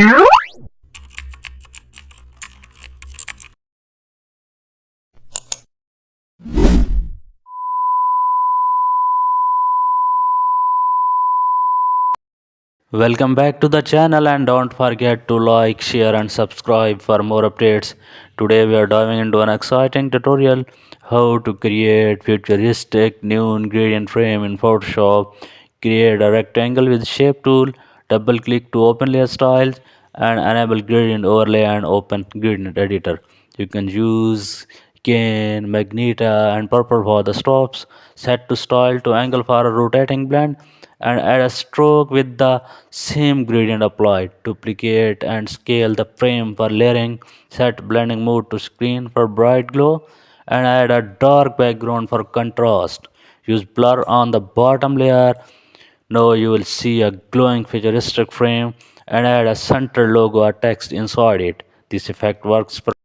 Welcome back to the channel and don't forget to like, share and subscribe for more updates. Today we are diving into an exciting tutorial how to create futuristic new ingredient frame in Photoshop. Create a rectangle with shape tool, double click to open layer styles and enable gradient overlay and open gradient editor. You can use cane, magenta and purple for the strokes. Set to style to angle for a rotating blend and add a stroke with the same gradient applied. Duplicate and scale the frame for layering. Set blending mode to screen for bright glow and add a dark background for contrast. Use blur on the bottom layer. Now you will see a glowing futuristic frame and add a center logo or text inside it. This effect works